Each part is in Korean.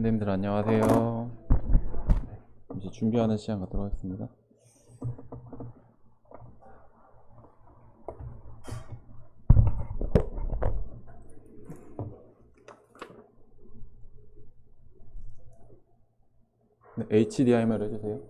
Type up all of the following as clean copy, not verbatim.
선생님들 안녕하세요. 이제 준비하는 시간 갖도록 하겠습니다. 네, HDMI를 해주세요.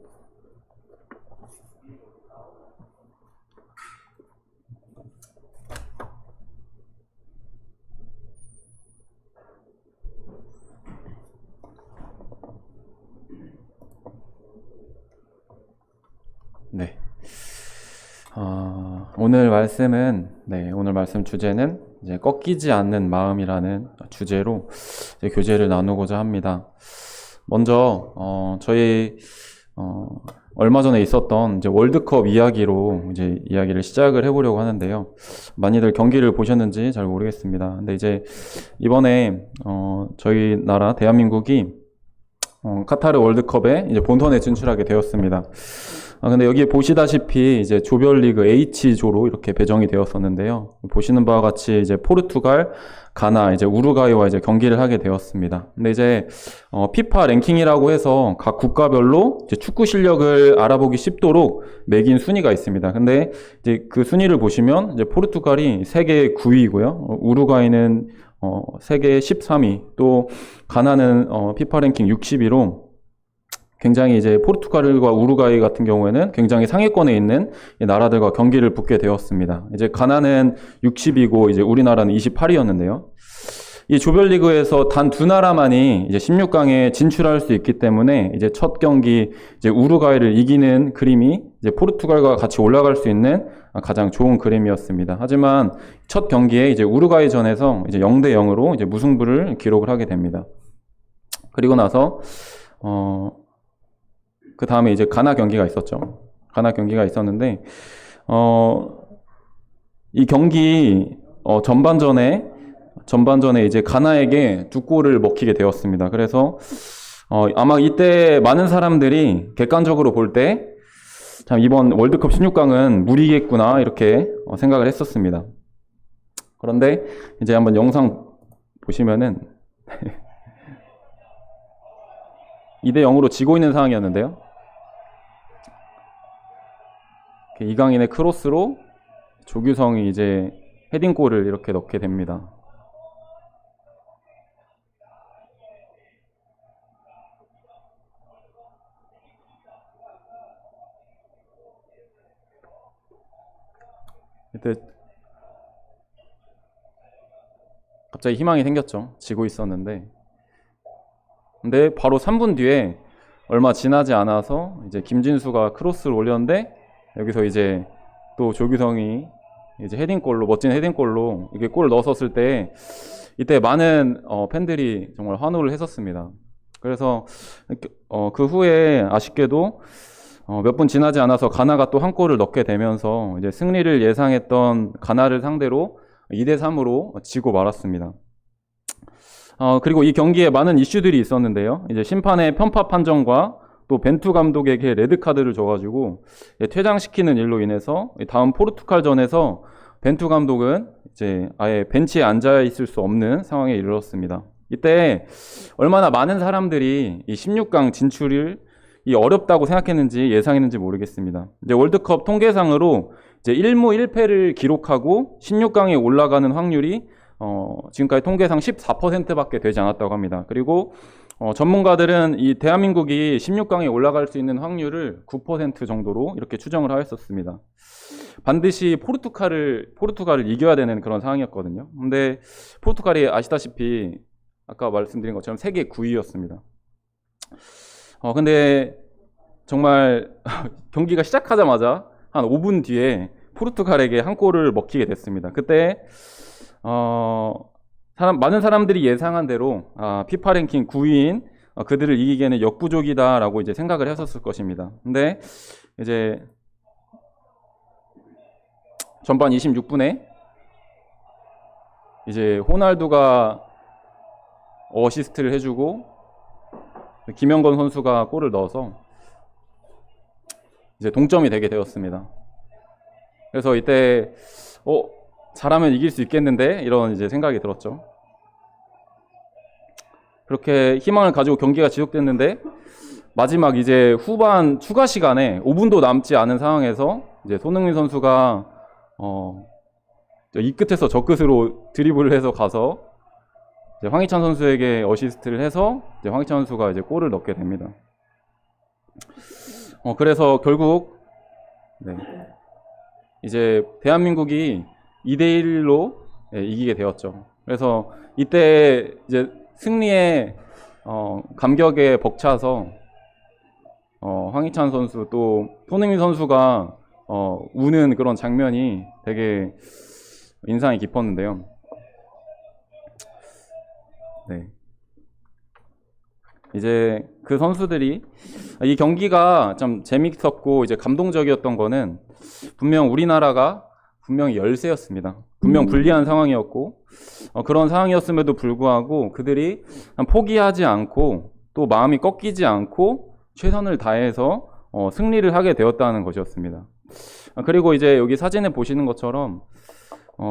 네. 오늘 말씀 주제는 이제 꺾이지 않는 마음이라는 주제로 이제 교제를 나누고자 합니다. 먼저 저희 얼마 전에 있었던 이제 월드컵 이야기로 이제 이야기를 시작을 해보려고 하는데요. 많이들 경기를 보셨는지 잘 모르겠습니다. 근데 이제 이번에 저희 나라 대한민국이 카타르 월드컵에 이제 본선에 진출하게 되었습니다. 근데 여기 보시다시피 이제 조별리그 H조로 이렇게 배정이 되었었는데요. 보시는 바와 같이 이제 포르투갈, 가나, 이제 우루과이와 이제 경기를 하게 되었습니다. 근데 이제 피파 랭킹이라고 해서 각 국가별로 이제 축구 실력을 알아보기 쉽도록 매긴 순위가 있습니다. 근데 이제 그 순위를 보시면 이제 포르투갈이 세계 9위고요. 우루과이는 세계 13위, 또 가나는 피파 랭킹 60위로 굉장히 이제 포르투갈과 우루과이 같은 경우에는 굉장히 상위권에 있는 나라들과 경기를 붙게 되었습니다. 이제 가나는 60이고 이제 우리나라는 28위였는데요. 이 조별리그에서 단 두 나라만이 이제 16강에 진출할 수 있기 때문에 이제 첫 경기 이제 우루과이를 이기는 그림이 이제 포르투갈과 같이 올라갈 수 있는 가장 좋은 그림이었습니다. 하지만 첫 경기에 이제 우루과이전에서 이제 0대 0으로 이제 무승부를 기록을 하게 됩니다. 그리고 나서 그 다음에 이제 가나 경기가 있었죠. 가나 경기가 있었는데, 이 경기, 전반전에 이제 가나에게 두 골을 먹히게 되었습니다. 그래서, 아마 이때 많은 사람들이 객관적으로 볼 때, 참, 이번 월드컵 16강은 무리겠구나, 이렇게 생각을 했었습니다. 그런데, 이제 한번 영상 보시면은, 2대 0으로 지고 있는 상황이었는데요. 이강인의 크로스로 조규성이 이제 헤딩골을 이렇게 넣게 됩니다. 이때 갑자기 희망이 생겼죠. 지고 있었는데. 근데 바로 3분 뒤에 얼마 지나지 않아서 이제 김진수가 크로스를 올렸는데 여기서 이제 또 조규성이 이제 헤딩골로, 멋진 헤딩골로 이게 골을 넣었을 때 이때 많은 팬들이 정말 환호를 했었습니다. 그래서 그 후에 아쉽게도 몇 분 지나지 않아서 가나가 또 한 골을 넣게 되면서 이제 승리를 예상했던 가나를 상대로 2대 3으로 지고 말았습니다. 그리고 이 경기에 많은 이슈들이 있었는데요. 이제 심판의 편파 판정과 또 벤투 감독에게 레드카드를 줘가지고 퇴장시키는 일로 인해서 다음 포르투갈전에서 벤투 감독은 이제 아예 벤치에 앉아 있을 수 없는 상황에 이르렀습니다. 이때 얼마나 많은 사람들이 이 16강 진출을 어렵다고 생각했는지 예상했는지 모르겠습니다. 이제 월드컵 통계상으로 이제 1무 1패를 기록하고 16강에 올라가는 확률이 지금까지 통계상 14%밖에 되지 않았다고 합니다. 그리고 전문가들은 이 대한민국이 16강에 올라갈 수 있는 확률을 9% 정도로 이렇게 추정을 하였었습니다. 반드시 포르투갈을 이겨야 되는 그런 상황이었거든요. 근데 포르투갈이 아시다시피 아까 말씀드린 것처럼 세계 9위였습니다. 근데 정말 경기가 시작하자마자 한 5분 뒤에 포르투갈에게 한 골을 먹히게 됐습니다. 그때 많은 사람들이 예상한 대로 피파 랭킹 9위인 그들을 이기기에는 역부족이다라고 이제 생각을 했었을 것입니다. 근데 이제 전반 26분에 이제 호날두가 어시스트를 해주고 김영건 선수가 골을 넣어서 이제 동점이 되게 되었습니다. 그래서 이때 잘하면 이길 수 있겠는데 이런 이제 생각이 들었죠. 그렇게 희망을 가지고 경기가 지속됐는데 마지막 이제 후반 추가 시간에 5분도 남지 않은 상황에서 이제 손흥민 선수가 이 끝에서 저 끝으로 드리블을 해서 가서 이제 황희찬 선수에게 어시스트를 해서 이제 황희찬 선수가 이제 골을 넣게 됩니다. 그래서 결국 네, 이제 대한민국이 2대1로 이기게 되었죠. 그래서 이때 이제 승리의 감격에 벅차서 황희찬 선수 또 손흥민 선수가 우는 그런 장면이 되게 인상이 깊었는데요. 네. 이제 그 선수들이 이 경기가 좀 재밌었고 이제 감동적이었던 거는 분명 우리나라가 분명히 열세였습니다. 분명 불리한 상황이었고 그런 상황이었음에도 불구하고 그들이 포기하지 않고 또 마음이 꺾이지 않고 최선을 다해서 승리를 하게 되었다는 것이었습니다. 그리고 이제 여기 사진에 보시는 것처럼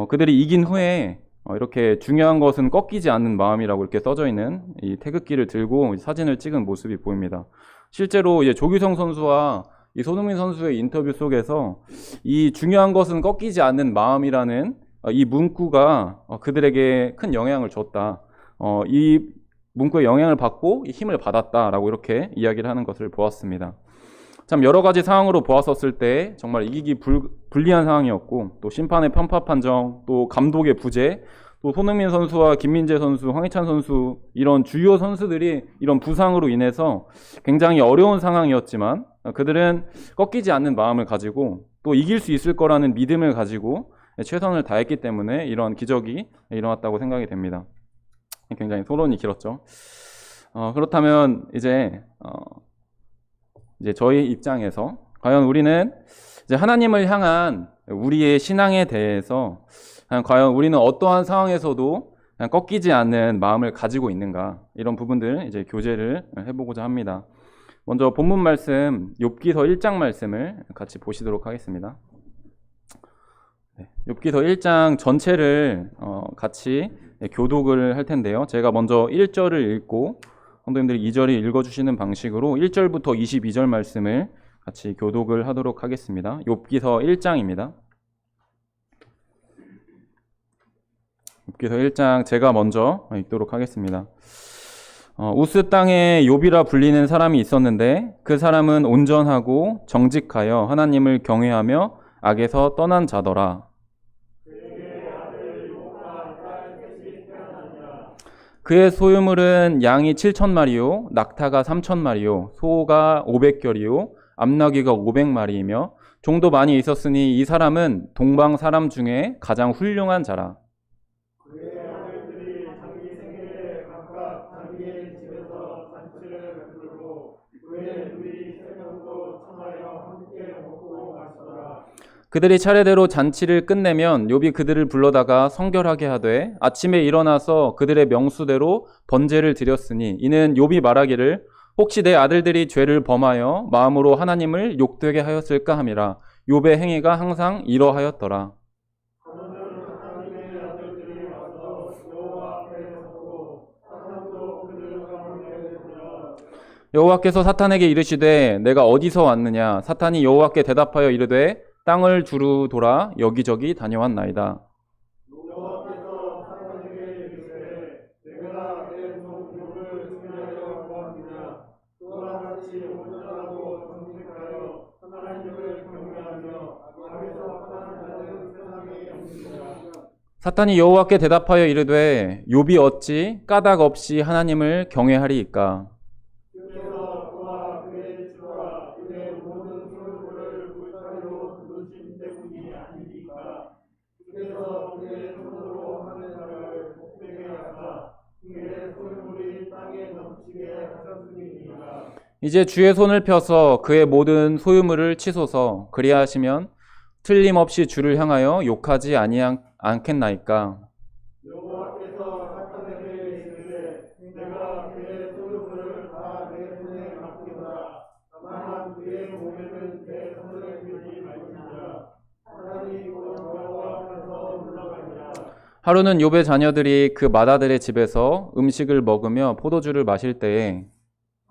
그들이 이긴 후에 이렇게 중요한 것은 꺾이지 않는 마음이라고 이렇게 써져 있는 이 태극기를 들고 사진을 찍은 모습이 보입니다. 실제로 이제 조규성 선수와 이 손흥민 선수의 인터뷰 속에서 이 중요한 것은 꺾이지 않는 마음이라는 이 문구가 그들에게 큰 영향을 줬다. 이 문구의 영향을 받고 힘을 받았다라고 이렇게 이야기를 하는 것을 보았습니다. 참 여러 가지 상황으로 보았었을 때 정말 이기기 불리한 상황이었고 또 심판의 편파 판정, 또 감독의 부재, 또 손흥민 선수와 김민재 선수, 황희찬 선수 이런 주요 선수들이 이런 부상으로 인해서 굉장히 어려운 상황이었지만 그들은 꺾이지 않는 마음을 가지고 또 이길 수 있을 거라는 믿음을 가지고 최선을 다했기 때문에 이런 기적이 일어났다고 생각이 됩니다. 굉장히 토론이 길었죠. 그렇다면 이제 저희 입장에서 과연 우리는 이제 하나님을 향한 우리의 신앙에 대해서 과연 우리는 어떠한 상황에서도 꺾이지 않는 마음을 가지고 있는가, 이런 부분들 이제 교제를 해보고자 합니다. 먼저 본문 말씀 욥기서 1장 말씀을 같이 보시도록 하겠습니다. 욥기서 1장 전체를 같이 교독을 할 텐데요. 제가 먼저 1절을 읽고 성도님들이 2절을 읽어주시는 방식으로 1절부터 22절 말씀을 같이 교독을 하도록 하겠습니다. 욥기서 1장입니다. 욥기서 1장 제가 먼저 읽도록 하겠습니다. 우스 땅에 욥이라 불리는 사람이 있었는데 그 사람은 온전하고 정직하여 하나님을 경외하며 악에서 떠난 자더라. 그의 소유물은 양이 7,000마리요, 낙타가 3,000마리요, 소가 500결이요, 암나귀가 500마리이며 종도 많이 있었으니 이 사람은 동방 사람 중에 가장 훌륭한 자라. 그의 아들들이 자기 생일에 각각 자기의 집에서 잔치를 베풀고 그의 누이 3명도 청하여 함께 먹고 마시더라. 그들이 차례대로 잔치를 끝내면 욥이 그들을 불러다가 성결하게 하되 아침에 일어나서 그들의 명수대로 번제를 드렸으니 이는 욥이 말하기를 혹시 내 아들들이 죄를 범하여 마음으로 하나님을 욕되게 하였을까 함이라. 욥의 행위가 항상 이러하였더라. 하나님의 아들들이 와서 여호와 앞에 서고 사탄도 그들과 함께 되더라. 여호와께서 사탄에게 이르시되 내가 어디서 왔느냐. 사탄이 여호와께 대답하여 이르되 땅을 두루 돌아 여기저기 다녀왔나이다. 여호와께서 사탄에게 이르시되 내가 내 종 욥을 죽이려 하느냐. 그와 같이 온전하고 정직하여 하나님을 경외하며 악에서 떠난 자는 세상에 없느니라. 사탄이 여호와께 대답하여 이르되 욥이 어찌 까닭 없이 하나님을 경외하리이까. 주께서 그와 그의 집과 그의 모든 소유물을 물타리로 두르신 때문이 아니니까. 주께서 그의 손으로 하는 자를 복되게 하사 그의 소유물이 땅에 넘치게 하셨음이니라. 이제 주의 손을 펴서 그의 모든 소유물을 치소서. 그리하시면 틀림없이 주를 향하여 욕하지 않겠나이까. 여호와께서 사탄에게 이르시되 내가 그의 소유물을 다 내 손에 맡기노라. 다만 그의 몸에는 내 손을 들지 말지니라. 사탄이 곧 여호와 앞에서 물러가니라. 하루는 욥의 자녀들이 그 맏아들의 집에서 음식을 먹으며 포도주를 마실 때에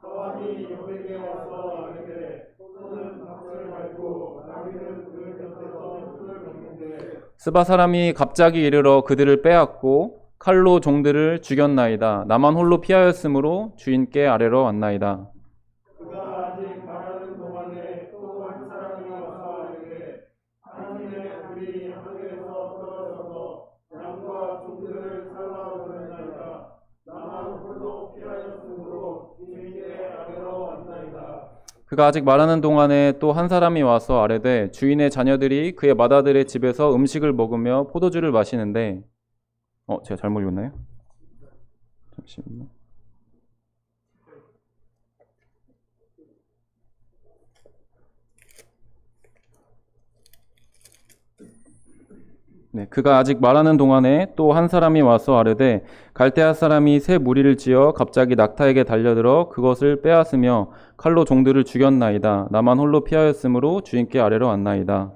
사환이 욥에게 와서 이르되 소는 밭을 밟고 나귀는 그 곁에서 풀을 먹는데 스바 사람이 갑자기 이르러 그들을 빼앗고 칼로 종들을 죽였나이다. 나만 홀로 피하였으므로 주인께 아래로 왔나이다. 그가 아직 말하는 동안에 또 한 사람이 와서 이르되 하나님의 불이 하늘에서 떨어져서 양과 종들을 살라 그랬나이다. 나만 홀로 피하였으므로 주인의 아래로 왔나이다. 그가 아직 말하는 동안에 또 한 사람이 와서 아뢰되 주인의 자녀들이 그의 맏아들의 집에서 음식을 먹으며 포도주를 마시는데 제가 잘못 읽었나요? 잠시만요. 네, 그가 아직 말하는 동안에 또 한 사람이 와서 아뢰되 갈대아 사람이 새 무리를 지어 갑자기 낙타에게 달려들어 그것을 빼앗으며 칼로 종들을 죽였나이다. 나만 홀로 피하였으므로 주인께 아래로 왔나이다.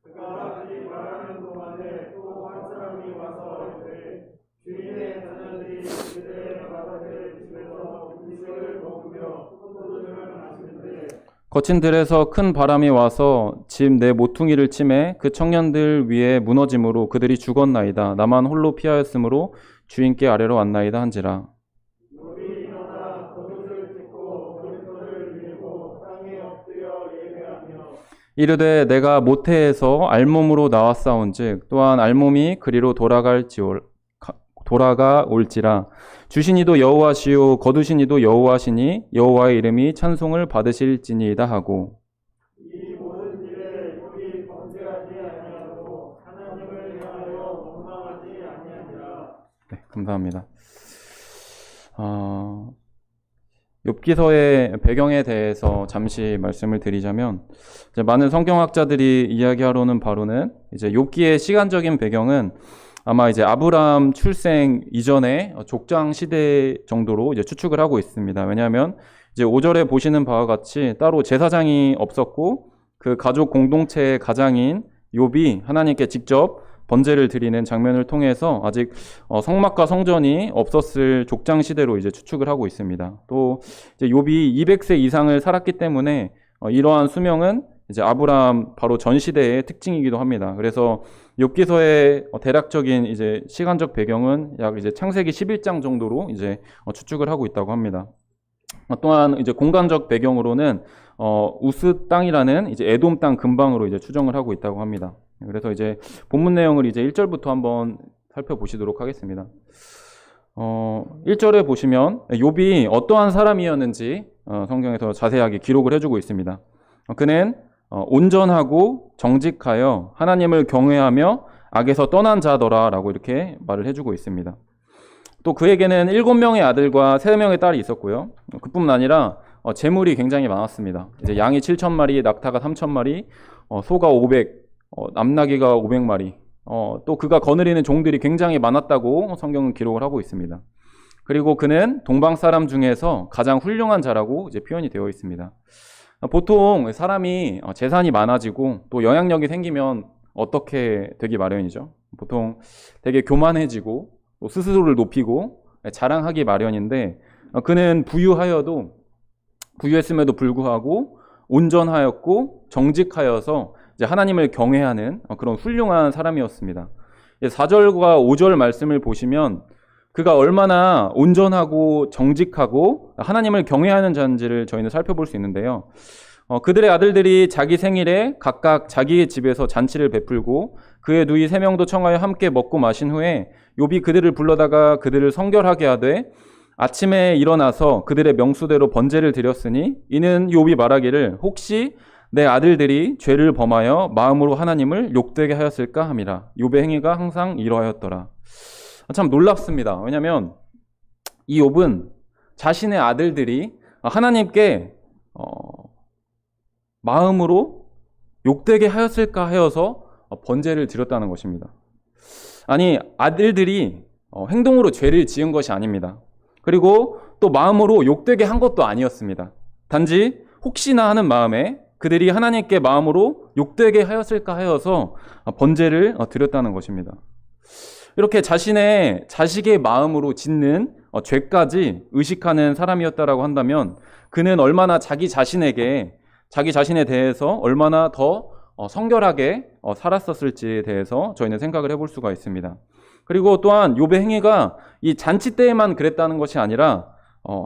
그가 아직 말하는 동안에 또 한 사람이 와서 이르되 주인의 자녀들이 그들의 맏아들의 집에서 음식을 먹으며 포도주를 마시는데 거친 들에서 큰 바람이 와서 집 내 모퉁이를 치매 그 청년들 위에 무너짐으로 그들이 죽었나이다. 나만 홀로 피하였으므로 주인께 아래로 왔나이다 한지라. 욥이 일어나 겉옷을 찢고 머리털을 밀고 땅에 엎드려 예배하며 이르되 내가 모태에서 알몸으로 나왔사온즉 또한 알몸이 그리로 돌아가올지라. 주신 이도 여호와시요 거두신 이도 여호와시니 여호와의 이름이 찬송을 받으실지니이다 하고. 이 모든 일에 욥이 범죄하지 아니하고 하나님을 향하여 원망하지 아니하니라. 네, 감사합니다. 욥기서의 배경에 대해서 잠시 말씀을 드리자면, 이제 많은 성경학자들이 이야기하러는 바로는 이제 욥기의 시간적인 배경은 아마 이제 아브라함 출생 이전의 족장 시대 정도로 이제 추측을 하고 있습니다. 왜냐하면 이제 5절에 보시는 바와 같이 따로 제사장이 없었고 그 가족 공동체의 가장인 욥이 하나님께 직접 번제를 드리는 장면을 통해서 아직 성막과 성전이 없었을 족장 시대로 이제 추측을 하고 있습니다. 또 이제 욥이 200세 이상을 살았기 때문에 이러한 수명은 이제 아브라함 바로 전 시대의 특징이기도 합니다. 그래서 욥기서의 대략적인 이제 시간적 배경은 약 이제 창세기 11장 정도로 이제 추측을 하고 있다고 합니다. 또한 이제 공간적 배경으로는 우스 땅이라는 이제 에돔 땅 근방으로 이제 추정을 하고 있다고 합니다. 그래서 이제 본문 내용을 이제 1절부터 한번 살펴보시도록 하겠습니다. 1절에 보시면 욥이 어떠한 사람이었는지 성경에서 자세하게 기록을 해주고 있습니다. 그는 온전하고 정직하여 하나님을 경외하며 악에서 떠난 자더라 라고 이렇게 말을 해주고 있습니다. 또 그에게는 7명의 아들과 3명의 딸이 있었고요. 그뿐만 아니라 재물이 굉장히 많았습니다. 이제 양이 7,000마리, 낙타가 3,000마리, 소가 500, 암나귀가 500마리, 또 그가 거느리는 종들이 굉장히 많았다고 성경은 기록을 하고 있습니다. 그리고 그는 동방 사람 중에서 가장 훌륭한 자라고 이제 표현이 되어 있습니다. 보통 사람이 재산이 많아지고 또 영향력이 생기면 어떻게 되기 마련이죠? 보통 되게 교만해지고 또 스스로를 높이고 자랑하기 마련인데 그는 부유했음에도 불구하고 온전하였고 정직하여서 이제 하나님을 경외하는 그런 훌륭한 사람이었습니다. 4절과 5절 말씀을 보시면 그가 얼마나 온전하고 정직하고 하나님을 경외하는 자인지를 저희는 살펴볼 수 있는데요. 그들의 아들들이 자기 생일에 각각 자기의 집에서 잔치를 베풀고 그의 누이 3명도 청하여 함께 먹고 마신 후에 욥이 그들을 불러다가 그들을 성결하게 하되 아침에 일어나서 그들의 명수대로 번제를 드렸으니 이는 욥이 말하기를 혹시 내 아들들이 죄를 범하여 마음으로 하나님을 욕되게 하였을까 함이라. 욥의 행위가 항상 이러하였더라. 참 놀랍습니다. 왜냐하면 이 욥은 자신의 아들들이 하나님께 마음으로 욕되게 하였을까 하여서 번제를 드렸다는 것입니다. 아니, 아들들이 행동으로 죄를 지은 것이 아닙니다. 그리고 또 마음으로 욕되게 한 것도 아니었습니다. 단지 혹시나 하는 마음에 그들이 하나님께 마음으로 욕되게 하였을까 하여서 번제를 드렸다는 것입니다. 이렇게 자식의 마음으로 짓는 죄까지 의식하는 사람이었다라고 한다면 그는 얼마나 자기 자신에 대해서 얼마나 더 성결하게 살았었을지에 대해서 저희는 생각을 해볼 수가 있습니다. 그리고 또한 욥의 행위가 이 잔치 때에만 그랬다는 것이 아니라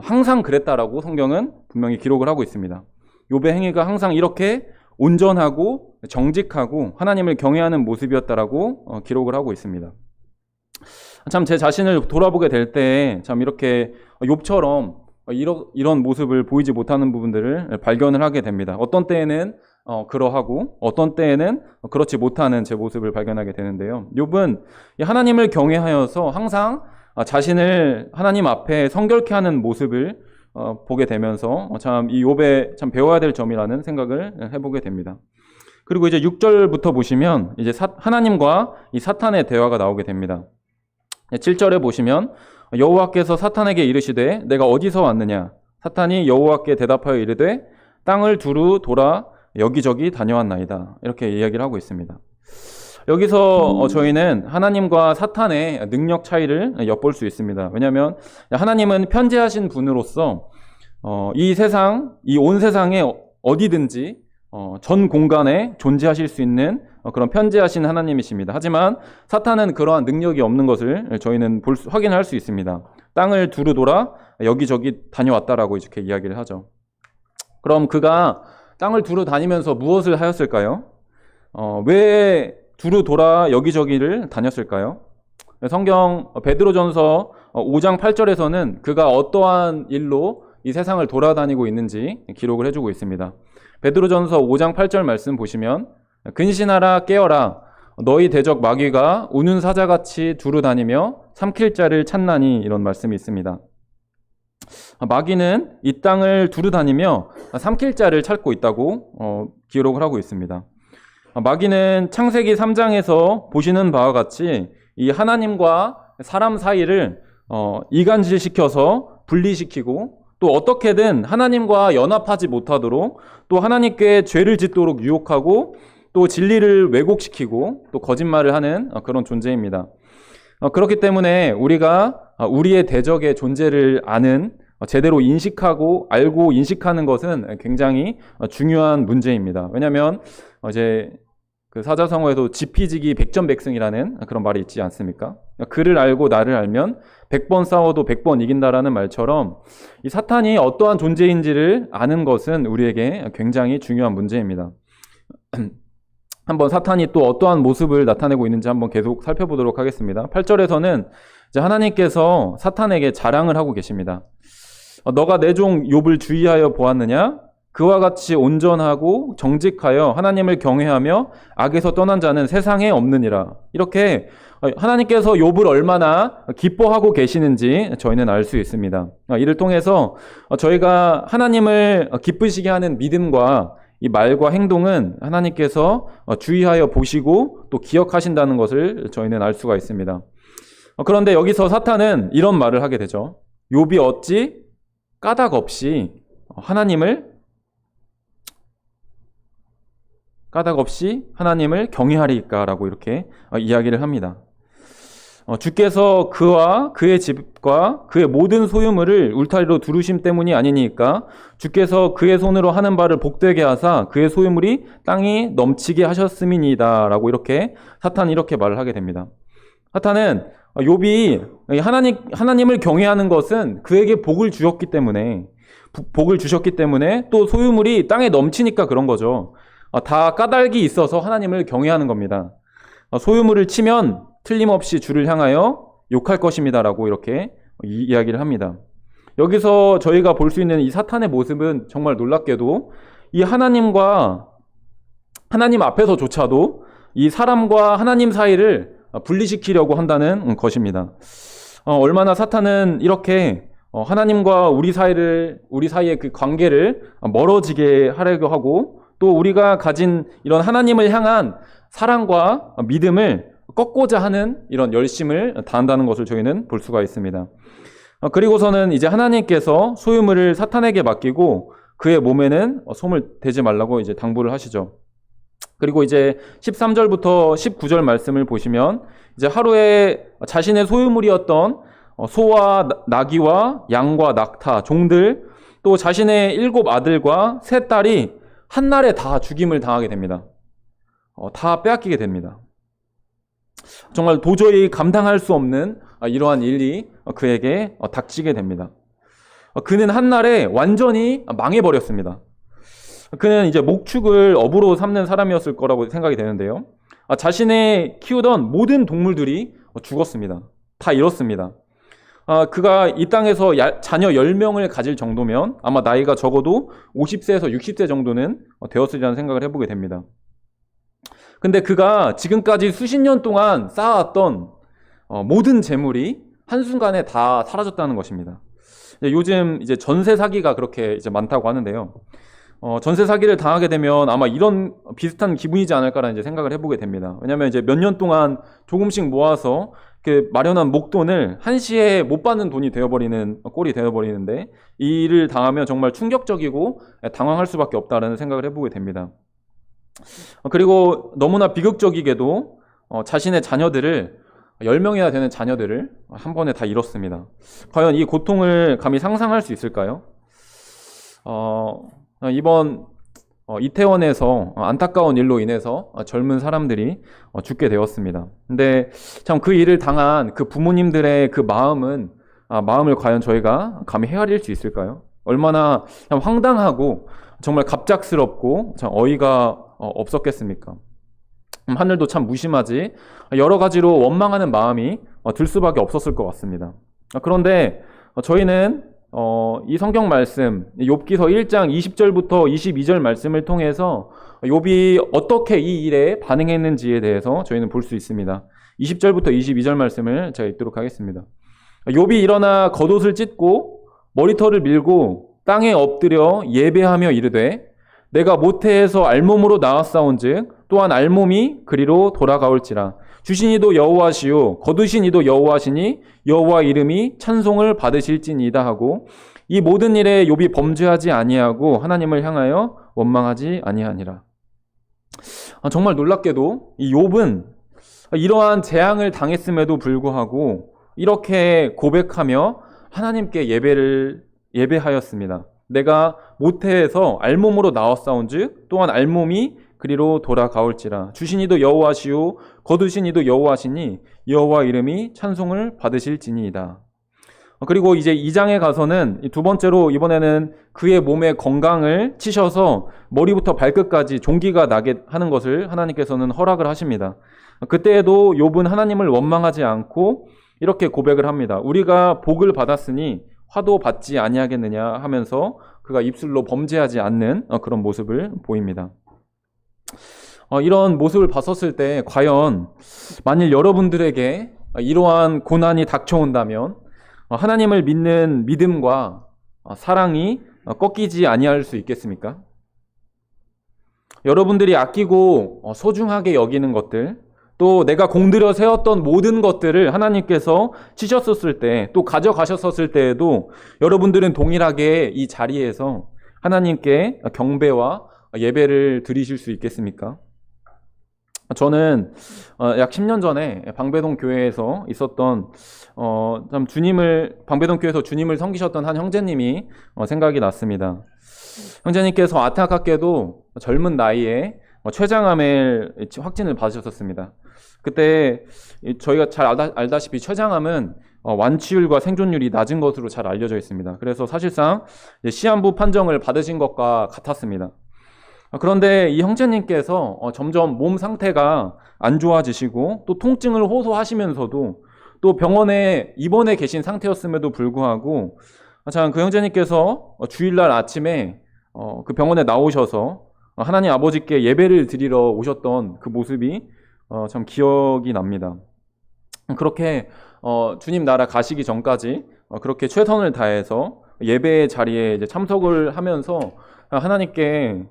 항상 그랬다라고 성경은 분명히 기록을 하고 있습니다. 욥의 행위가 항상 이렇게 온전하고 정직하고 하나님을 경외하는 모습이었다라고 기록을 하고 있습니다. 참 제 자신을 돌아보게 될 때 참 이렇게 욥처럼 이런 모습을 보이지 못하는 부분들을 발견을 하게 됩니다. 어떤 때에는 그러하고 어떤 때에는 그렇지 못하는 제 모습을 발견하게 되는데요. 욥은 하나님을 경외하여서 항상 자신을 하나님 앞에 성결케 하는 모습을 보게 되면서 참 이 욥의 참 배워야 될 점이라는 생각을 해보게 됩니다. 그리고 이제 6절부터 보시면 이제 하나님과 이 사탄의 대화가 나오게 됩니다. 7절에 보시면 여호와께서 사탄에게 이르시되 내가 어디서 왔느냐? 사탄이 여호와께 대답하여 이르되 땅을 두루 돌아 여기저기 다녀왔나이다. 이렇게 이야기를 하고 있습니다. 여기서 저희는 하나님과 사탄의 능력 차이를 엿볼 수 있습니다. 왜냐하면 하나님은 편재하신 분으로서 이 온 세상에 어디든지 전 공간에 존재하실 수 있는 그런 편재하신 하나님이십니다. 하지만 사탄은 그러한 능력이 없는 것을 저희는 확인할 수 있습니다. 땅을 두루 돌아 여기저기 다녀왔다라고 이렇게 이야기를 하죠. 그럼 그가 땅을 두루 다니면서 무엇을 하였을까요? 왜 두루 돌아 여기저기를 다녔을까요? 성경 베드로전서 5장 8절에서는 그가 어떠한 일로 이 세상을 돌아다니고 있는지 기록을 해주고 있습니다. 베드로전서 5장 8절 말씀 보시면 근신하라 깨어라 너희 대적 마귀가 우는 사자같이 두루 다니며 삼킬 자를 찾나니 이런 말씀이 있습니다. 마귀는 이 땅을 두루 다니며 삼킬 자를 찾고 있다고 기록을 하고 있습니다. 마귀는 창세기 3장에서 보시는 바와 같이 이 하나님과 사람 사이를 이간질시켜서 분리시키고 또 어떻게든 하나님과 연합하지 못하도록 또 하나님께 죄를 짓도록 유혹하고 또 진리를 왜곡시키고 또 거짓말을 하는 그런 존재입니다. 그렇기 때문에 우리가 우리의 대적의 존재를 제대로 알고 인식하는 것은 굉장히 중요한 문제입니다. 왜냐하면 이제 그 사자성어에도 지피지기 백전백승이라는 그런 말이 있지 않습니까? 그를 알고 나를 알면 100번 싸워도 100번 이긴다라는 말처럼 이 사탄이 어떠한 존재인지를 아는 것은 우리에게 굉장히 중요한 문제입니다. 한번 사탄이 또 어떠한 모습을 나타내고 있는지 한번 계속 살펴보도록 하겠습니다. 8절에서는 이제 하나님께서 사탄에게 자랑을 하고 계십니다. 너가 내 종 욥을 주의하여 보았느냐? 그와 같이 온전하고 정직하여 하나님을 경외하며 악에서 떠난 자는 세상에 없느니라. 이렇게 하나님께서 욥을 얼마나 기뻐하고 계시는지 저희는 알 수 있습니다. 이를 통해서 저희가 하나님을 기쁘시게 하는 믿음과 이 말과 행동은 하나님께서 주의하여 보시고 또 기억하신다는 것을 저희는 알 수가 있습니다. 그런데 여기서 사탄은 이런 말을 하게 되죠. 욥이 어찌 까닭 없이 하나님을 경외하리까라고 이렇게 이야기를 합니다. 주께서 그와 그의 집과 그의 모든 소유물을 울타리로 두르심 때문이 아니니까 주께서 그의 손으로 하는 바를 복되게 하사 그의 소유물이 땅이 넘치게 하셨음이니이다 라고 이렇게 사탄이 이렇게 말을 하게 됩니다. 사탄은 욥이 하나님을 경외하는 것은 그에게 복을 주셨기 때문에 또 소유물이 땅에 넘치니까 그런 거죠. 다 까닭이 있어서 하나님을 경외하는 겁니다. 소유물을 치면 틀림없이 주를 향하여 욕할 것입니다라고 이렇게 이야기를 합니다. 여기서 저희가 볼 수 있는 이 사탄의 모습은 정말 놀랍게도 이 하나님 앞에서조차도 이 사람과 하나님 사이를 분리시키려고 한다는 것입니다. 얼마나 사탄은 이렇게 하나님과 우리 사이의 그 관계를 멀어지게 하려고 하고 또 우리가 가진 이런 하나님을 향한 사랑과 믿음을 꺾고자 하는 이런 열심을 다한다는 것을 저희는 볼 수가 있습니다. 그리고서는 이제 하나님께서 소유물을 사탄에게 맡기고 그의 몸에는 솜을 대지 말라고 이제 당부를 하시죠. 그리고 이제 13절부터 19절 말씀을 보시면 이제 하루에 자신의 소유물이었던 소와 나귀와 양과 낙타, 종들, 또 자신의 7 아들과 3 딸이 한날에 다 죽임을 당하게 됩니다. 다 빼앗기게 됩니다. 정말 도저히 감당할 수 없는 이러한 일이 그에게 닥치게 됩니다. 그는 한날에 완전히 망해버렸습니다. 그는 이제 목축을 업으로 삼는 사람이었을 거라고 생각이 되는데요. 자신의 키우던 모든 동물들이 죽었습니다. 다 잃었습니다. 그가 이 땅에서 자녀 10명을 가질 정도면 아마 나이가 적어도 50세에서 60세 정도는 되었으리라는 생각을 해보게 됩니다. 근데 그가 지금까지 수십 년 동안 쌓아왔던 모든 재물이 한순간에 다 사라졌다는 것입니다. 요즘 이제 전세 사기가 그렇게 이제 많다고 하는데요. 전세 사기를 당하게 되면 아마 이런 비슷한 기분이지 않을까라는 이제 생각을 해보게 됩니다. 왜냐하면 이제 몇 년 동안 조금씩 모아서 그 마련한 목돈을 한시에 못 받는 돈이 되어버리는 꼴이 되어버리는데 이 일을 당하면 정말 충격적이고 당황할 수밖에 없다라는 생각을 해보게 됩니다. 그리고 너무나 비극적이게도 자신의 자녀들을 10명이나 되는 자녀들을 한 번에 다 잃었습니다. 과연 이 고통을 감히 상상할 수 있을까요? 이번 이태원에서 안타까운 일로 인해서 젊은 사람들이 죽게 되었습니다. 근데 참 그 일을 당한 그 부모님들의 그 마음을 과연 저희가 감히 헤아릴 수 있을까요? 얼마나 참 황당하고 정말 갑작스럽고 참 어이가 없었겠습니까? 하늘도 참 무심하지 여러 가지로 원망하는 마음이 들 수밖에 없었을 것 같습니다. 그런데 저희는 이 성경 말씀 욥기서 1장 20절부터 22절 말씀을 통해서 욥이 어떻게 이 일에 반응했는지에 대해서 저희는 볼 수 있습니다. 20절부터 22절 말씀을 제가 읽도록 하겠습니다. 욥이 일어나 겉옷을 찢고 머리털을 밀고 땅에 엎드려 예배하며 이르되 내가 모태에서 알몸으로 나왔사온즉 또한 알몸이 그리로 돌아가올지라. 주신 이도 여호와시요 거두신 이도 여호와시니 여호와 이름이 찬송을 받으실지니이다 하고 이 모든 일에 욥이 범죄하지 아니하고 하나님을 향하여 원망하지 아니하니라. 정말 놀랍게도 이 욥은 이러한 재앙을 당했음에도 불구하고 이렇게 고백하며 하나님께 예배하였습니다. 내가 모태에서 알몸으로 나왔사온즉 또한 알몸이 그리로 돌아가올지라. 주신 이도 여호와시요 거두신 이도 여호와시니 여호와 이름이 찬송을 받으실지니이다. 그리고 이제 2장에 가서는 두 번째로 이번에는 그의 몸의 건강을 치셔서 머리부터 발끝까지 종기가 나게 하는 것을 하나님께서는 허락을 하십니다. 그때에도 욥은 하나님을 원망하지 않고 이렇게 고백을 합니다. 우리가 복을 받았으니 화도 받지 아니하겠느냐 하면서 그가 입술로 범죄하지 않는 그런 모습을 보입니다. 이런 모습을 봤었을 때 과연 만일 여러분들에게 이러한 고난이 닥쳐온다면 하나님을 믿는 믿음과 사랑이 꺾이지 아니할 수 있겠습니까? 여러분들이 아끼고 소중하게 여기는 것들, 또 내가 공들여 세웠던 모든 것들을 하나님께서 치셨었을 때, 또 가져가셨었을 때에도 여러분들은 동일하게 이 자리에서 하나님께 경배와 예배를 드리실 수 있겠습니까? 저는 약 10년 전에 방배동 교회에서 있었던 방배동 교회에서 주님을 섬기셨던 한 형제님이 생각이 났습니다. 형제님께서 안타깝게도 젊은 나이에 췌장암의 확진을 받으셨었습니다. 그때 저희가 잘 알다시피 췌장암은 완치율과 생존율이 낮은 것으로 잘 알려져 있습니다. 그래서 사실상 시한부 판정을 받으신 것과 같았습니다. 그런데 이 형제님께서 점점 몸 상태가 안 좋아지시고 또 통증을 호소하시면서도 또 병원에 입원해 계신 상태였음에도 불구하고 참 그 형제님께서 주일날 아침에 그 병원에 나오셔서 하나님 아버지께 예배를 드리러 오셨던 그 모습이 참 기억이 납니다. 그렇게 주님 나라 가시기 전까지 그렇게 최선을 다해서 예배의 자리에 이제 참석을 하면서 하나님께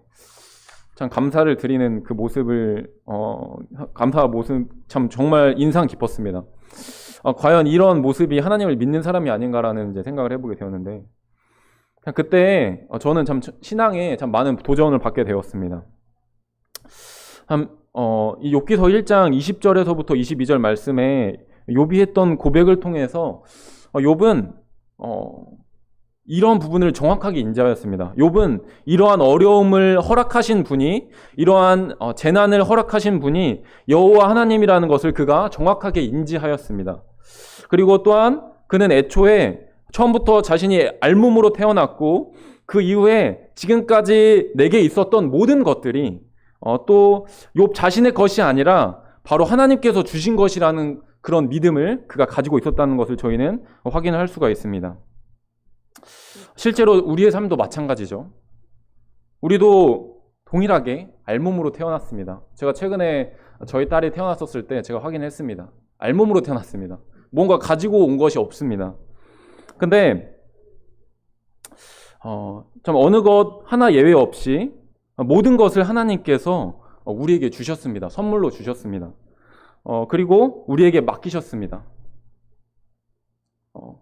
참 감사를 드리는 그 모습을 감사 모습 참 정말 인상 깊었습니다. 과연 이런 모습이 하나님을 믿는 사람이 아닌가라는 이제 생각을 해보게 되었는데 그때 저는 참 신앙에 참 많은 도전을 받게 되었습니다. 이 욥기서 1장 20절에서부터 22절 말씀에 욥이 했던 고백을 통해서 욥은 이런 부분을 정확하게 인지하였습니다. 욥은 이러한 어려움을 허락하신 분이, 이러한 재난을 허락하신 분이 여호와 하나님이라는 것을 그가 정확하게 인지하였습니다. 그리고 또한 그는 애초에 처음부터 자신이 알몸으로 태어났고 그 이후에 지금까지 내게 있었던 모든 것들이 또 욥 자신의 것이 아니라 바로 하나님께서 주신 것이라는 그런 믿음을 그가 가지고 있었다는 것을 저희는 확인할 수가 있습니다. 실제로 우리의 삶도 마찬가지죠. 우리도 동일하게 알몸으로 태어났습니다. 제가 최근에 저희 딸이 태어났었을 때 제가 확인했습니다. 알몸으로 태어났습니다. 뭔가 가지고 온 것이 없습니다. 근데 참 어느 것 하나 예외 없이 모든 것을 하나님께서 우리에게 주셨습니다. 선물로 주셨습니다. 그리고 우리에게 맡기셨습니다.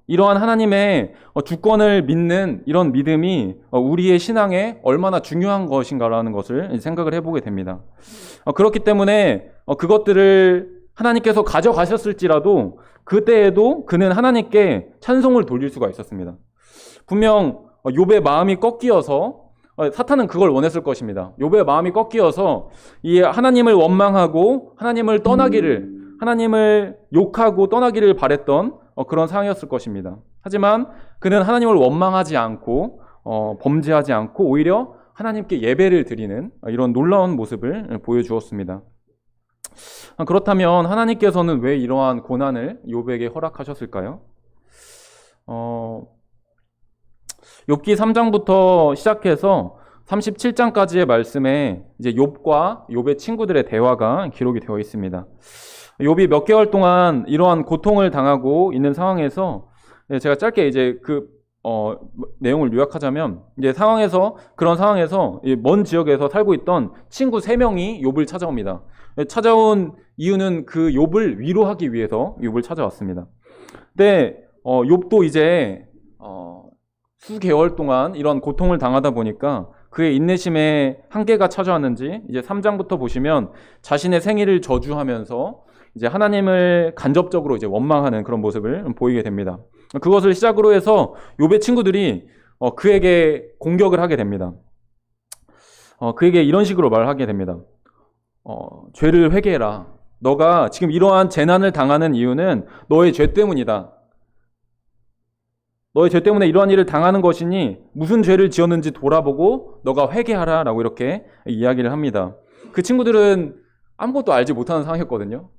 이러한 하나님의 주권을 믿는 이런 믿음이 우리의 신앙에 얼마나 중요한 것인가라는 것을 생각을 해보게 됩니다. 그렇기 때문에 그것들을 하나님께서 가져가셨을지라도 그때에도 그는 하나님께 찬송을 돌릴 수가 있었습니다. 분명 욥의 마음이 꺾이어서 사탄은 그걸 원했을 것입니다. 욥의 마음이 꺾이어서 이 하나님을 원망하고 하나님을 떠나기를, 하나님을 욕하고 떠나기를 바랬던 그런 상황이었을 것입니다. 하지만 그는 하나님을 원망하지 않고 범죄하지 않고 오히려 하나님께 예배를 드리는 이런 놀라운 모습을 보여주었습니다. 그렇다면 하나님께서는 왜 이러한 고난을 욥에게 허락하셨을까요? 욥기 3장부터 시작해서 37장까지의 말씀에 이제 욥과 욥의 친구들의 대화가 기록이 되어 있습니다. 욥이 몇 개월 동안 이러한 고통을 당하고 있는 상황에서 제가 짧게 이제 내용을 요약하자면 이제 그런 상황에서 먼 지역에서 살고 있던 친구 3명이 욥을 찾아옵니다. 찾아온 이유는 그 욥을 위로하기 위해서 욥을 찾아왔습니다. 근데 욥도 이제 수개월 동안 이런 고통을 당하다 보니까 그의 인내심에 한계가 찾아왔는지 이제 3장부터 보시면 자신의 생일을 저주하면서 이제 하나님을 간접적으로 이제 원망하는 그런 모습을 보이게 됩니다. 그것을 시작으로 해서 욥의 친구들이 그에게 공격을 하게 됩니다. 그에게 이런 식으로 말하게 됩니다. 죄를 회개해라. 너가 지금 이러한 재난을 당하는 이유는 너의 죄 때문이다. 너의 죄 때문에 이러한 일을 당하는 것이니 무슨 죄를 지었는지 돌아보고 너가 회개하라 라고 이렇게 이야기를 합니다. 그 친구들은 아무것도 알지 못하는 상황이었거든요.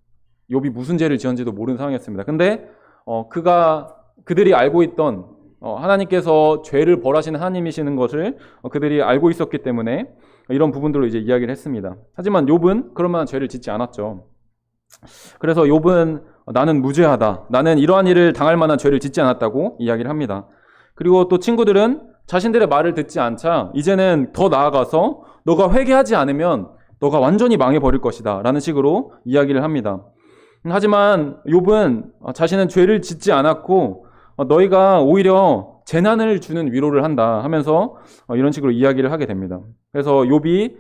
욥이 무슨 죄를 지었는지도 모르는 상황이었습니다. 근데 그들이 알고 있던 하나님께서 죄를 벌하시는 하나님이시는 것을 그들이 알고 있었기 때문에 이런 부분들로 이제 이야기를 했습니다. 하지만 욥은 그럴 만한 죄를 짓지 않았죠. 그래서 욥은 나는 무죄하다. 나는 이러한 일을 당할 만한 죄를 짓지 않았다고 이야기를 합니다. 그리고 또 친구들은 자신들의 말을 듣지 않자 이제는 더 나아가서 너가 회개하지 않으면 너가 완전히 망해버릴 것이다 라는 식으로 이야기를 합니다. 하지만 욥은 자신은 죄를 짓지 않았고 너희가 오히려 재난을 주는 위로를 한다 하면서 이런 식으로 이야기를 하게 됩니다. 그래서 욥이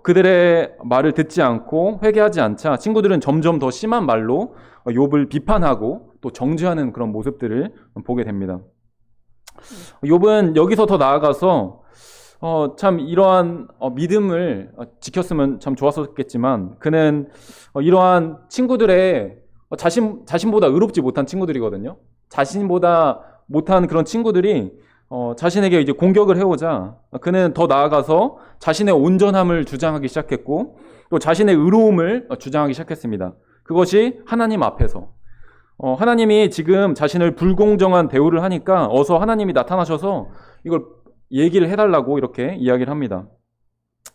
그들의 말을 듣지 않고 회개하지 않자 친구들은 점점 더 심한 말로 욥을 비판하고 또 정죄하는 그런 모습들을 보게 됩니다. 욥은 여기서 더 나아가서 참 이러한 믿음을 지켰으면 참 좋았었겠지만 그는 이러한 친구들의 자신보다 의롭지 못한 친구들이거든요. 자신보다 못한 그런 친구들이 자신에게 이제 공격을 해오자 그는 더 나아가서 자신의 온전함을 주장하기 시작했고 또 자신의 의로움을 주장하기 시작했습니다. 그것이 하나님 앞에서 하나님이 지금 자신을 불공정한 대우를 하니까 어서 하나님이 나타나셔서 이걸 얘기를 해달라고 이렇게 이야기를 합니다.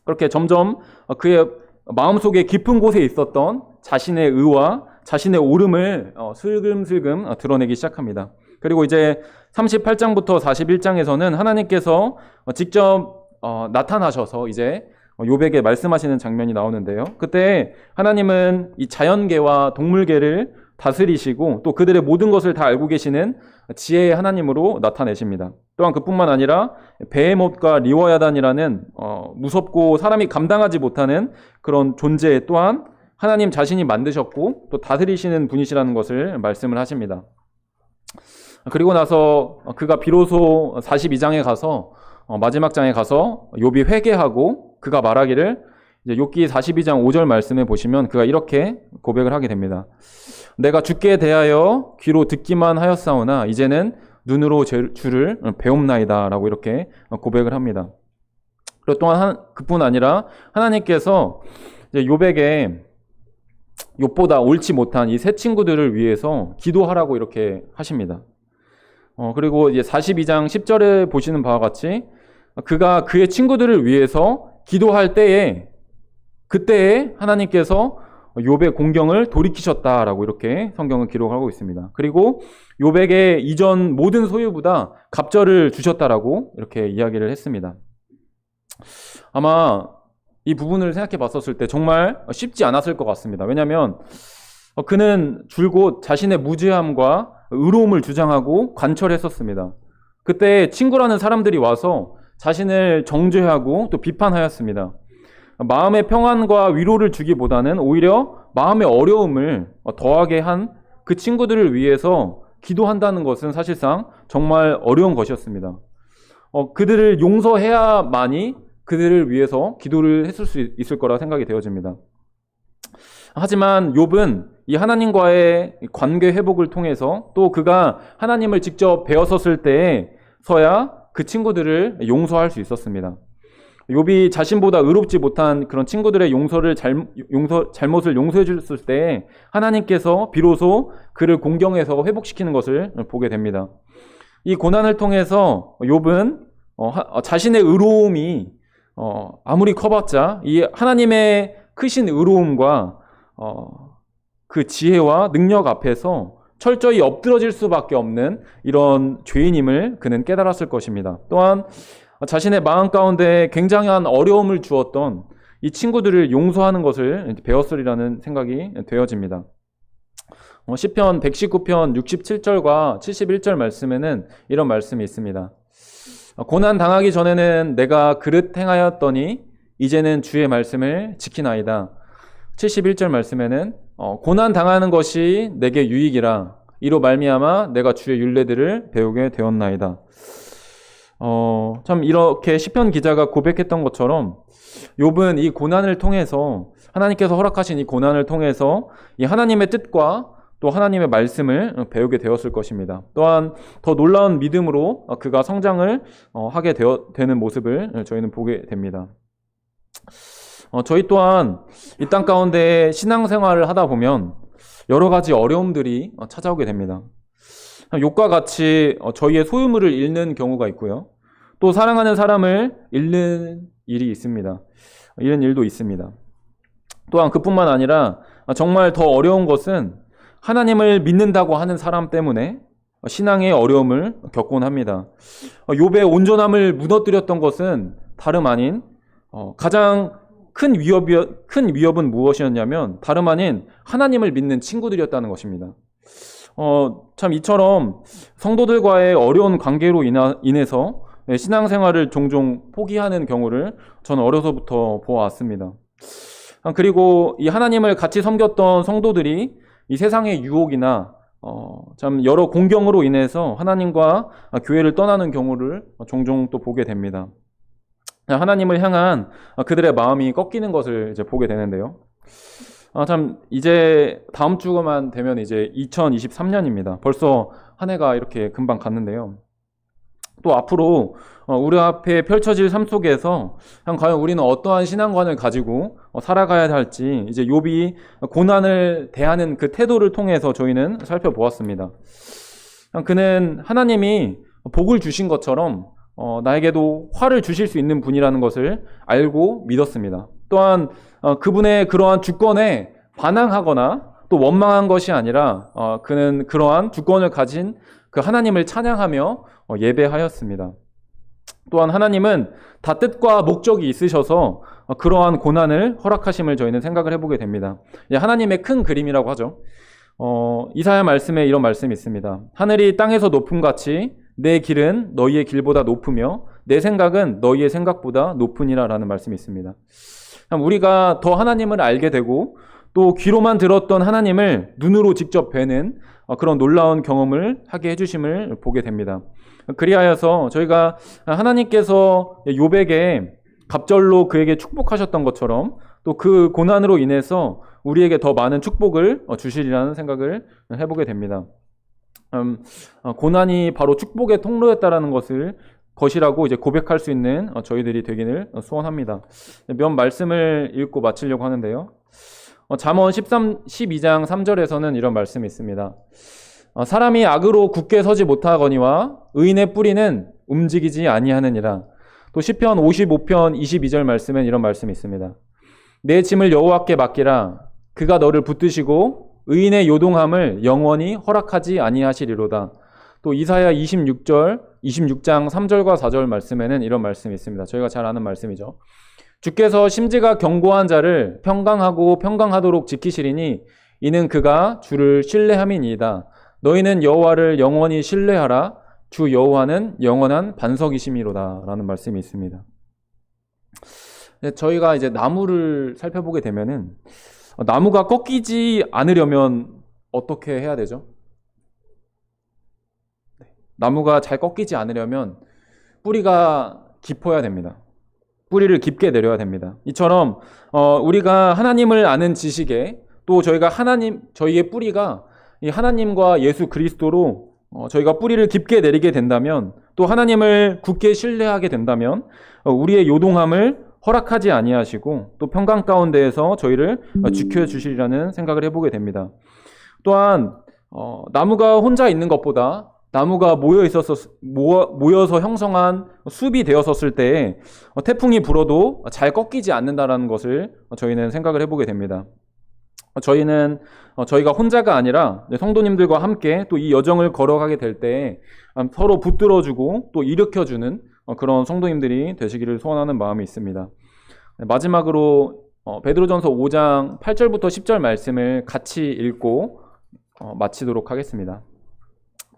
그렇게 점점 그의 마음속에 깊은 곳에 있었던 자신의 의와 자신의 옳음을 슬금슬금 드러내기 시작합니다. 그리고 이제 38장부터 41장에서는 하나님께서 직접 나타나셔서 이제 욥에게 말씀하시는 장면이 나오는데요. 그때 하나님은 이 자연계와 동물계를 다스리시고 또 그들의 모든 것을 다 알고 계시는 지혜의 하나님으로 나타내십니다. 또한 그뿐만 아니라 베헤못과 리워야단이라는 무섭고 사람이 감당하지 못하는 그런 존재 또한 하나님 자신이 만드셨고 또 다스리시는 분이시라는 것을 말씀을 하십니다. 그리고 나서 그가 비로소 42장에 가서 마지막 장에 가서 욥이 회개하고 그가 말하기를 이제 욥기 42장 5절 말씀에 보시면 그가 이렇게 고백을 하게 됩니다. 내가 주께 대하여 귀로 듣기만 하였사오나 이제는 눈으로 주를 배움나이다 라고 이렇게 고백을 합니다. 그리고 또한 그뿐 아니라 하나님께서 이제 욥보다 옳지 못한 이 세 친구들을 위해서 기도하라고 이렇게 하십니다. 그리고 이제 42장 10절에 보시는 바와 같이 그가 그의 친구들을 위해서 기도할 때에 그때에 하나님께서 욥의 공경을 돌이키셨다라고 이렇게 성경은 기록하고 있습니다. 그리고 욥에게 이전 모든 소유보다 갑절을 주셨다라고 이렇게 이야기를 했습니다. 아마 이 부분을 생각해 봤었을 때 정말 쉽지 않았을 것 같습니다. 왜냐하면 그는 줄곧 자신의 무죄함과 의로움을 주장하고 관철했었습니다. 그때 친구라는 사람들이 와서 자신을 정죄하고 또 비판하였습니다. 마음의 평안과 위로를 주기보다는 오히려 마음의 어려움을 더하게 한 그 친구들을 위해서 기도한다는 것은 사실상 정말 어려운 것이었습니다. 그들을 용서해야만이 그들을 위해서 기도를 했을 수 있을 거라 생각이 되어집니다. 하지만 욥은 이 하나님과의 관계 회복을 통해서 또 그가 하나님을 직접 배웠었을 때에서야 그 친구들을 용서할 수 있었습니다. 욥이 자신보다 의롭지 못한 그런 친구들의 잘못을 용서해 줬을 때 하나님께서 비로소 그를 공경해서 회복시키는 것을 보게 됩니다. 이 고난을 통해서 욥은 자신의 의로움이 아무리 커봤자 이 하나님의 크신 의로움과 그 지혜와 능력 앞에서 철저히 엎드러질 수밖에 없는 이런 죄인임을 그는 깨달았을 것입니다. 또한 자신의 마음 가운데 굉장한 어려움을 주었던 이 친구들을 용서하는 것을 배웠으리라는 생각이 되어집니다. 시편 119편 67절과 71절 말씀에는 이런 말씀이 있습니다. 고난 당하기 전에는 내가 그릇 행하였더니 이제는 주의 말씀을 지키나이다. 71절 말씀에는 고난 당하는 것이 내게 유익이라 이로 말미암아 내가 주의 율례들을 배우게 되었나이다. 참 이렇게 시편 기자가 고백했던 것처럼 욥은 이 고난을 통해서 하나님께서 허락하신 이 고난을 통해서 이 하나님의 뜻과 또 하나님의 말씀을 배우게 되었을 것입니다. 또한 더 놀라운 믿음으로 그가 성장을 하게 되는 모습을 저희는 보게 됩니다. 저희 또한 이 땅 가운데 신앙생활을 하다 보면 여러 가지 어려움들이 찾아오게 됩니다. 욥과 같이 저희의 소유물을 잃는 경우가 있고요. 또 사랑하는 사람을 잃는 일이 있습니다. 이런 일도 있습니다. 또한 그뿐만 아니라 정말 더 어려운 것은 하나님을 믿는다고 하는 사람 때문에 신앙의 어려움을 겪곤 합니다. 욥의 온전함을 무너뜨렸던 것은 다름 아닌 가장 큰 위협은 무엇이었냐면 다름 아닌 하나님을 믿는 친구들이었다는 것입니다. 참 이처럼 성도들과의 어려운 관계로 인해서 신앙생활을 종종 포기하는 경우를 저는 어려서부터 보아왔습니다. 그리고 이 하나님을 같이 섬겼던 성도들이 이 세상의 유혹이나 참 여러 공경으로 인해서 하나님과 교회를 떠나는 경우를 종종 또 보게 됩니다. 하나님을 향한 그들의 마음이 꺾이는 것을 이제 보게 되는데요. 참 이제 다음 주만 되면 이제 2023년입니다. 벌써 한 해가 이렇게 금방 갔는데요. 또 앞으로 우리 앞에 펼쳐질 삶 속에서 과연 우리는 어떠한 신앙관을 가지고 살아가야 할지 이제 욥이 고난을 대하는 그 태도를 통해서 저희는 살펴보았습니다. 그는 하나님이 복을 주신 것처럼 나에게도 화를 주실 수 있는 분이라는 것을 알고 믿었습니다. 또한 그분의 그러한 주권에 반항하거나 또 원망한 것이 아니라 그는 그러한 주권을 가진 그 하나님을 찬양하며 예배하였습니다. 또한 하나님은 다 뜻과 목적이 있으셔서 그러한 고난을 허락하심을 저희는 생각을 해보게 됩니다. 하나님의 큰 그림이라고 하죠. 이사야 말씀에 이런 말씀이 있습니다. 하늘이 땅에서 높음같이 내 길은 너희의 길보다 높으며 내 생각은 너희의 생각보다 높으니라 라는 말씀이 있습니다. 우리가 더 하나님을 알게 되고 또 귀로만 들었던 하나님을 눈으로 직접 뵈는 그런 놀라운 경험을 하게 해주심을 보게 됩니다. 그리하여서 저희가 하나님께서 욥에게 갑절로 그에게 축복하셨던 것처럼 또 그 고난으로 인해서 우리에게 더 많은 축복을 주시리라는 생각을 해보게 됩니다. 고난이 바로 축복의 통로였다라는 것이라고 이제 고백할 수 있는 저희들이 되기를 소원합니다. 몇 말씀을 읽고 마치려고 하는데요. 잠언 12장 3절에서는 이런 말씀이 있습니다. 사람이 악으로 굳게 서지 못하거니와 의인의 뿌리는 움직이지 아니하느니라. 또 시편 55편 22절 말씀엔 이런 말씀이 있습니다. 내 짐을 여호와께 맡기라. 그가 너를 붙드시고 의인의 요동함을 영원히 허락하지 아니하시리로다. 또 이사야 26장 3절과 4절 말씀에는 이런 말씀이 있습니다. 저희가 잘 아는 말씀이죠. 주께서 심지가 견고한 자를 평강하고 평강하도록 지키시리니 이는 그가 주를 신뢰함이니이다. 너희는 여호와를 영원히 신뢰하라. 주 여호와는 영원한 반석이심이로다 라는 말씀이 있습니다. 저희가 이제 나무를 살펴보게 되면은 나무가 꺾이지 않으려면 어떻게 해야 되죠? 나무가 잘 꺾이지 않으려면 뿌리가 깊어야 됩니다. 뿌리를 깊게 내려야 됩니다. 이처럼 우리가 하나님을 아는 지식에 또 저희의 뿌리가 이 하나님과 예수 그리스도로 저희가 뿌리를 깊게 내리게 된다면 또 하나님을 굳게 신뢰하게 된다면 우리의 요동함을 허락하지 아니하시고 또 평강 가운데에서 저희를 지켜주시리라는 생각을 해보게 됩니다. 또한 나무가 혼자 있는 것보다 나무가 모여서 형성한 숲이 되었었을 때에 태풍이 불어도 잘 꺾이지 않는다라는 것을 저희는 생각을 해보게 됩니다. 저희가 혼자가 아니라 성도님들과 함께 또 이 여정을 걸어가게 될 때 서로 붙들어주고 또 일으켜주는 그런 성도님들이 되시기를 소원하는 마음이 있습니다. 마지막으로 베드로전서 5장 8절부터 10절 말씀을 같이 읽고 마치도록 하겠습니다.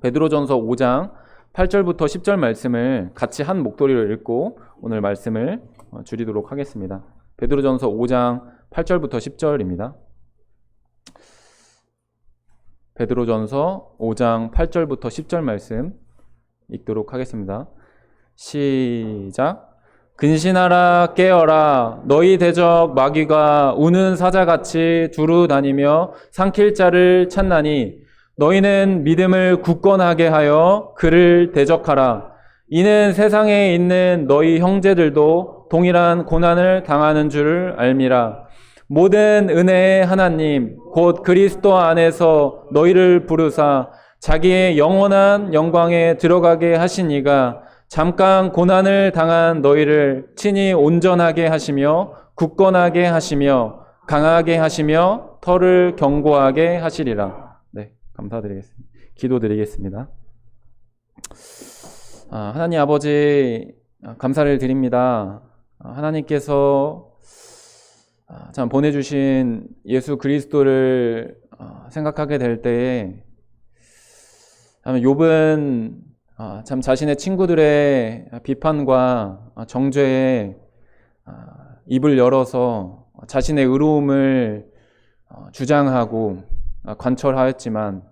베드로전서 5장 8절부터 10절 말씀을 같이 한 목소리로 읽고 오늘 말씀을 줄이도록 하겠습니다. 베드로전서 5장 8절부터 10절입니다. 베드로전서 5장 8절부터 10절 말씀 읽도록 하겠습니다. 시작. 근신하라 깨어라 너희 대적 마귀가 우는 사자같이 두루 다니며 삼킬 자를 찾나니 너희는 믿음을 굳건하게 하여 그를 대적하라. 이는 세상에 있는 너희 형제들도 동일한 고난을 당하는 줄 알미라. 모든 은혜의 하나님 곧 그리스도 안에서 너희를 부르사 자기의 영원한 영광에 들어가게 하신 이가 잠깐 고난을 당한 너희를 친히 온전하게 하시며 굳건하게 하시며 강하게 하시며 터를 견고하게 하시리라. 네, 감사드리겠습니다. 기도드리겠습니다. 하나님 아버지 감사를 드립니다. 하나님께서 참 보내주신 예수 그리스도를 생각하게 될 때에 욥은 참 자신의 친구들의 비판과 정죄에 입을 열어서 자신의 의로움을 주장하고 관철하였지만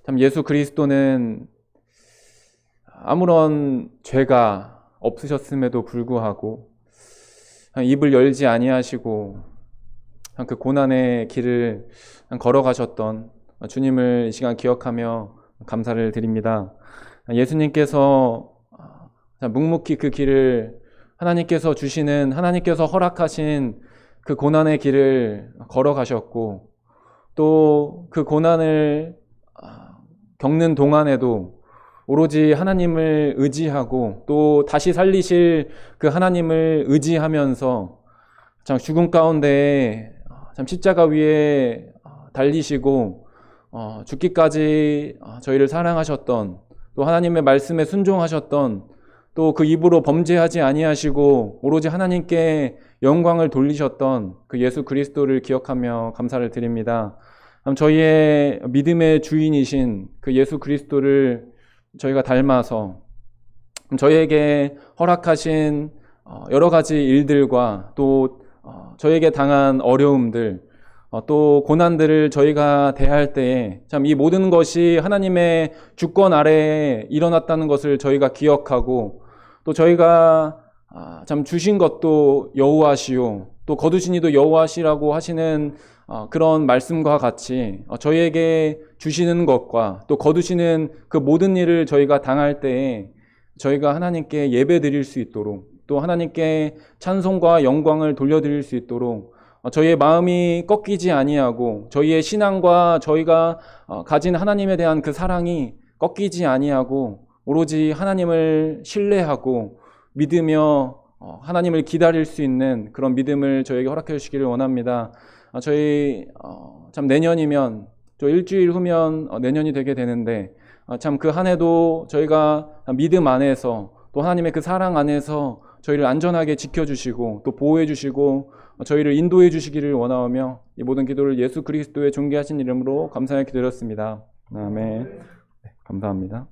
참 예수 그리스도는 아무런 죄가 없으셨음에도 불구하고 입을 열지 아니하시고 그 고난의 길을 걸어가셨던 주님을 이 시간 기억하며 감사를 드립니다. 예수님께서 묵묵히 그 길을 하나님께서 주시는 하나님께서 허락하신 그 고난의 길을 걸어가셨고 또 그 고난을 겪는 동안에도 오로지 하나님을 의지하고 또 다시 살리실 그 하나님을 의지하면서 참 죽음 가운데 참 십자가 위에 달리시고 죽기까지 저희를 사랑하셨던 또 하나님의 말씀에 순종하셨던 또 그 입으로 범죄하지 아니하시고 오로지 하나님께 영광을 돌리셨던 그 예수 그리스도를 기억하며 감사를 드립니다. 저희의 믿음의 주인이신 그 예수 그리스도를 저희가 닮아서 저희에게 허락하신 여러 가지 일들과 또 저희에게 당한 어려움들, 또 고난들을 저희가 대할 때에 참 이 모든 것이 하나님의 주권 아래에 일어났다는 것을 저희가 기억하고, 또 저희가 참 주신 것도 여호와시요 또 거두신 이도 여호와시라고 하시는 그런 말씀과 같이 저희에게 주시는 것과 또 거두시는 그 모든 일을 저희가 당할 때에 저희가 하나님께 예배 드릴 수 있도록, 또 하나님께 찬송과 영광을 돌려드릴 수 있도록 저희의 마음이 꺾이지 아니하고, 저희의 신앙과 저희가 가진 하나님에 대한 그 사랑이 꺾이지 아니하고 오로지 하나님을 신뢰하고 믿으며 하나님을 기다릴 수 있는 그런 믿음을 저에게 허락해 주시기를 원합니다. 저희 참 내년이면, 저 일주일 후면 내년이 되게 되는데, 참 그 한 해도 저희가 믿음 안에서 또 하나님의 그 사랑 안에서 저희를 안전하게 지켜주시고 또 보호해 주시고 저희를 인도해 주시기를 원하오며, 이 모든 기도를 예수 그리스도의 존귀하신 이름으로 감사하게 기도드렸습니다. 아멘. 네, 감사합니다.